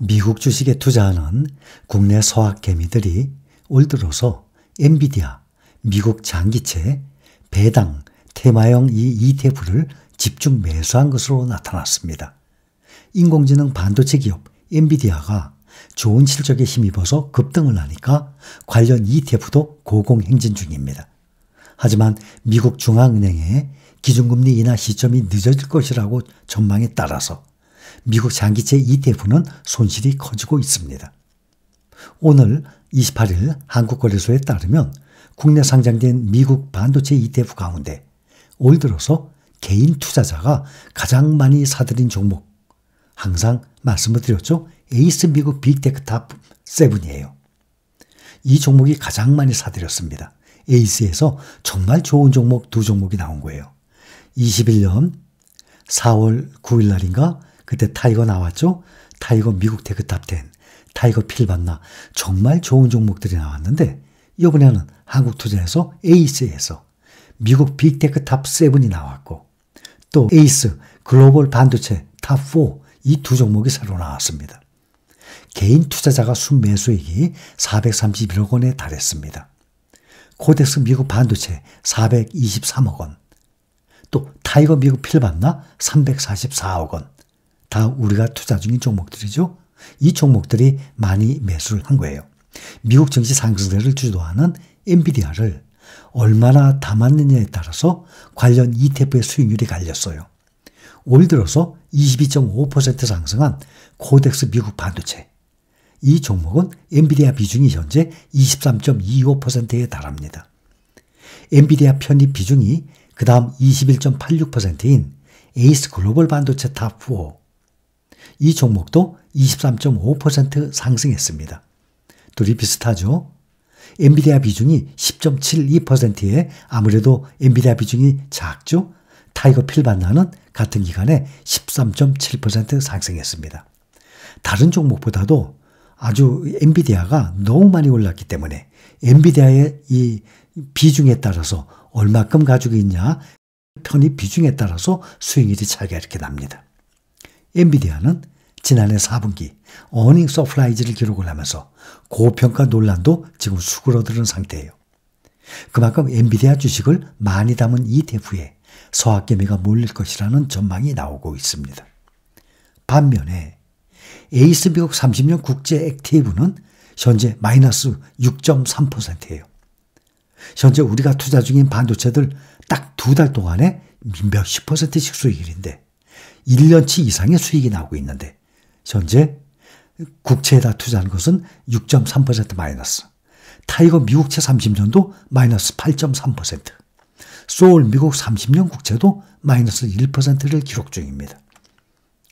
미국 주식에 투자하는 국내 서학개미들이 올 들어서 엔비디아, 미국 장기채, 배당, 테마형 이 ETF를 집중 매수한 것으로 나타났습니다. 인공지능 반도체 기업 엔비디아가 좋은 실적에 힘입어서 급등을 하니까 관련 ETF도 고공행진 중입니다. 하지만 미국 중앙은행의 기준금리 인하 시점이 늦어질 것이라고 전망에 따라서 미국 장기채 ETF는 손실이 커지고 있습니다. 오늘 28일 한국거래소에 따르면 국내 상장된 미국 반도체 ETF 가운데 올 들어서 개인 투자자가 가장 많이 사들인 종목, 항상 말씀을 드렸죠. 에이스 미국 빅테크 탑 7이에요. 이 종목이 가장 많이 사들였습니다. 에이스에서 정말 좋은 종목 두 종목이 나온 거예요. 21년 4월 9일 날인가 그때 타이거 나왔죠. 타이거 미국 테크탑 10, 타이거 필반나 정말 좋은 종목들이 나왔는데 이번에는 한국투자에서 에이스에서 미국 빅테크 탑 7이 나왔고 또 에이스 글로벌 반도체 탑 4 이 두 종목이 새로 나왔습니다. 개인 투자자가 순매수액이 431억 원에 달했습니다. 코덱스 미국 반도체 423억 원, 또 타이거 미국 필반나 344억 원, 다 우리가 투자 중인 종목들이죠. 이 종목들이 많이 매수를 한 거예요. 미국 증시 상승세를 주도하는 엔비디아를 얼마나 담았느냐에 따라서 관련 ETF의 수익률이 갈렸어요. 올 들어서 22.5% 상승한 코덱스 미국 반도체. 이 종목은 엔비디아 비중이 현재 23.25%에 달합니다. 엔비디아 편입 비중이 그 다음 21.86%인 에이스 글로벌 반도체 탑 4. 이 종목도 23.5% 상승했습니다. 둘이 비슷하죠? 엔비디아 비중이 10.72%에 아무래도 엔비디아 비중이 작죠? 타이거 필반나는 같은 기간에 13.7% 상승했습니다. 다른 종목보다도 아주 엔비디아가 너무 많이 올랐기 때문에 엔비디아의 이 비중에 따라서 얼마큼 가지고 있냐, 편입 비중에 따라서 수익률이 차이가 이렇게 납니다. 엔비디아는 지난해 4분기 어닝 서프라이즈를 기록을 하면서 고평가 논란도 지금 수그러드는 상태예요. 그만큼 엔비디아 주식을 많이 담은 ETF에 서학개미가 몰릴 것이라는 전망이 나오고 있습니다. 반면에 에이스 미국 30년 국제 액티브는 현재 마이너스 6.3%예요. 현재 우리가 투자 중인 반도체들 딱 2달 동안에 몇십 %씩 수익률인데 1년치 이상의 수익이 나오고 있는데 현재 국채에다 투자한 것은 6.3% 마이너스, 타이거 미국채 30년도 마이너스 8.3%, 소울 미국 30년 국채도 마이너스 1%를 기록 중입니다.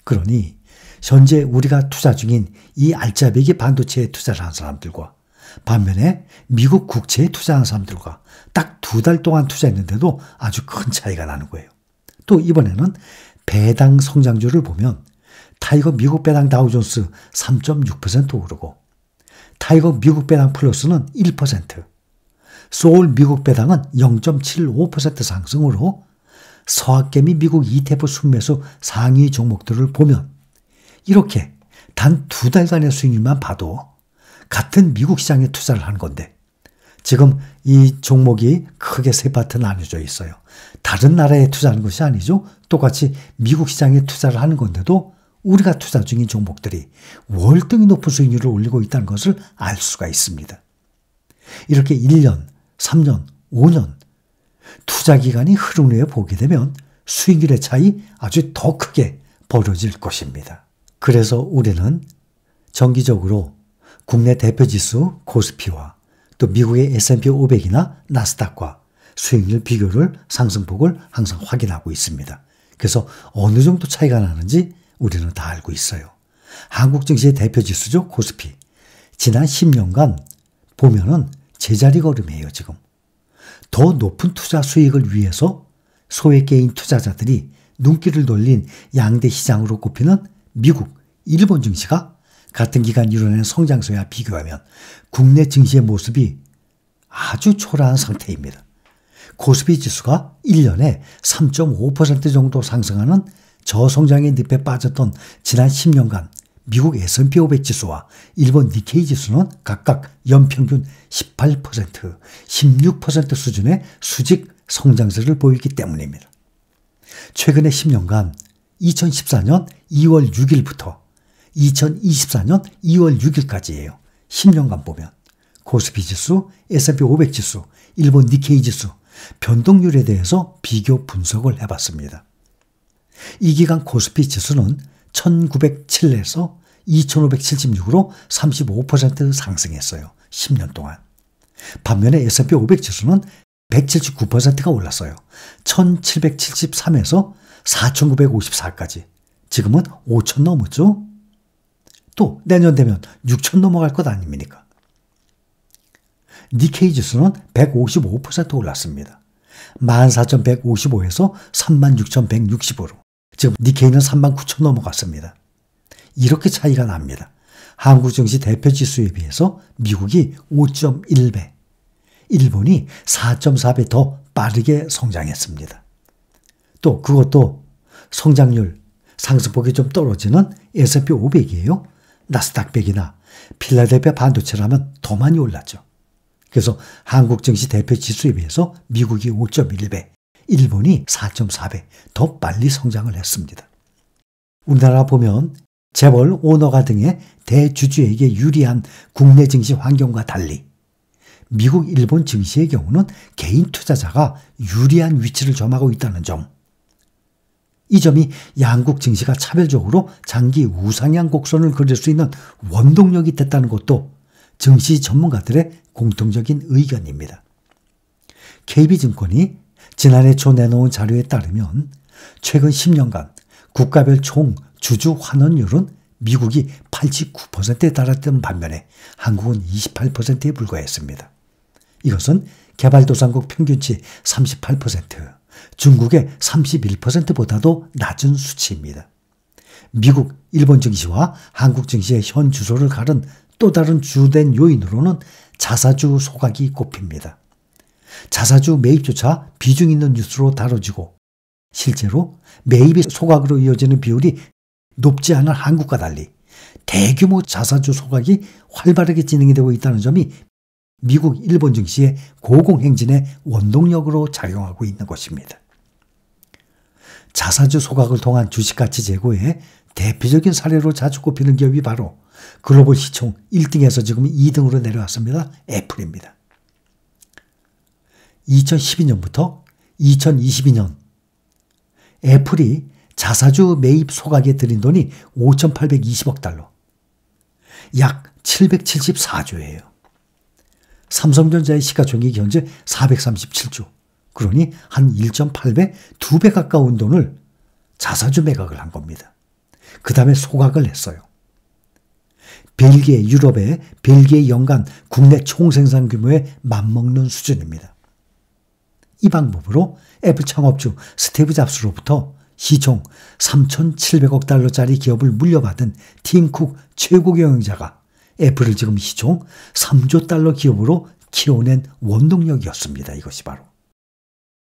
그러니 현재 우리가 투자 중인 이 알짜배기 반도체에 투자를 한 사람들과 반면에 미국 국채에 투자한 사람들과 딱 2달 동안 투자했는데도 아주 큰 차이가 나는 거예요. 또 이번에는 배당 성장률을 보면 타이거 미국 배당 다우존스 3.6% 오르고 타이거 미국 배당 플러스는 1%, 소울 미국 배당은 0.75% 상승으로 서학개미 미국 ETF 순매수 상위 종목들을 보면 이렇게 단 2달간의 수익률만 봐도 같은 미국 시장에 투자를 한 건데 지금 이 종목이 크게 세 파트 나뉘어져 있어요. 다른 나라에 투자하는 것이 아니죠. 똑같이 미국 시장에 투자를 하는 건데도 우리가 투자 중인 종목들이 월등히 높은 수익률을 올리고 있다는 것을 알 수가 있습니다. 이렇게 1년, 3년, 5년 투자 기간이 흐른 후에 보게 되면 수익률의 차이 아주 더 크게 벌어질 것입니다. 그래서 우리는 정기적으로 국내 대표지수 코스피와 또 미국의 S&P 500이나 나스닥과 수익률 비교를 상승폭을 항상 확인하고 있습니다. 그래서 어느 정도 차이가 나는지 우리는 다 알고 있어요. 한국 증시의 대표지수죠. 코스피. 지난 10년간 보면은 제자리 걸음이에요. 지금. 더 높은 투자 수익을 위해서 소액 개인 투자자들이 눈길을 돌린 양대 시장으로 꼽히는 미국, 일본 증시가 같은 기간 이뤄낸 성장세와 비교하면 국내 증시의 모습이 아주 초라한 상태입니다. 코스피 지수가 1년에 3.5% 정도 상승하는 저성장의 늪에 빠졌던 지난 10년간 미국 S&P 500 지수와 일본 니케이 지수는 각각 연평균 18%, 16% 수준의 수직 성장세를 보이기 때문입니다. 최근의 10년간 2014년 2월 6일부터 2024년 2월 6일까지예요. 10년간 보면 코스피 지수, S&P 500 지수, 일본 니케이 지수 변동률에 대해서 비교 분석을 해봤습니다. 이 기간 코스피 지수는 1907에서 2576으로 35% 상승했어요. 10년 동안. 반면에 S&P 500 지수는 179%가 올랐어요. 1773에서 4954까지. 지금은 5000 넘었죠? 또 내년 되면 6000 넘어갈 것 아닙니까? 니케이 지수는 155% 올랐습니다. 14155에서 36160으로. 지금 니케이는 39000 넘어갔습니다. 이렇게 차이가 납니다. 한국 증시 대표 지수에 비해서 미국이 5.1배, 일본이 4.4배 더 빠르게 성장했습니다. 또 그것도 성장률, 상승폭이 좀 떨어지는 S&P 500이에요. 나스닥 100이나 필라델피아 반도체라면 더 많이 올랐죠. 그래서 한국 증시 대표 지수에 비해서 미국이 5.1배, 일본이 4.4배 더 빨리 성장을 했습니다. 우리나라 보면 재벌, 오너가 등의 대주주에게 유리한 국내 증시 환경과 달리 미국, 일본 증시의 경우는 개인 투자자가 유리한 위치를 점하고 있다는 점. 이 점이 양국 증시가 차별적으로 장기 우상향 곡선을 그릴 수 있는 원동력이 됐다는 것도 증시 전문가들의 공통적인 의견입니다. KB증권이 지난해 초 내놓은 자료에 따르면 최근 10년간 국가별 총 주주 환원율은 미국이 89%에 달했던 반면에 한국은 28%에 불과했습니다. 이것은 개발도상국 평균치 38%, 중국의 31%보다도 낮은 수치입니다. 미국, 일본 증시와 한국 증시의 현 주소를 가른 또 다른 주된 요인으로는 자사주 소각이 꼽힙니다. 자사주 매입조차 비중 있는 뉴스로 다뤄지고 실제로 매입이 소각으로 이어지는 비율이 높지 않은 한국과 달리 대규모 자사주 소각이 활발하게 진행이 되고 있다는 점이 미국, 일본 증시의 고공행진의 원동력으로 작용하고 있는 것입니다. 자사주 소각을 통한 주식가치 제고의 대표적인 사례로 자주 꼽히는 기업이 바로 글로벌 시총 1등에서 지금 2등으로 내려왔습니다. 애플입니다. 2012년부터 2022년 애플이 자사주 매입 소각에 들인 돈이 5,820억 달러, 약 774조예요. 삼성전자의 시가총액이 현재 437조, 그러니 한 1.8배, 2배 가까운 돈을 자사주 매각을 한 겁니다. 그 다음에 소각을 했어요. 벨기에, 유럽의 벨기에 연간 국내 총생산 규모에 맞먹는 수준입니다. 이 방법으로 애플 창업주 스티브 잡스로부터 시총 3,700억 달러짜리 기업을 물려받은 팀 쿡 최고 경영자가 애플을 지금 시총 3조 달러 기업으로 키워낸 원동력이었습니다. 이것이 바로.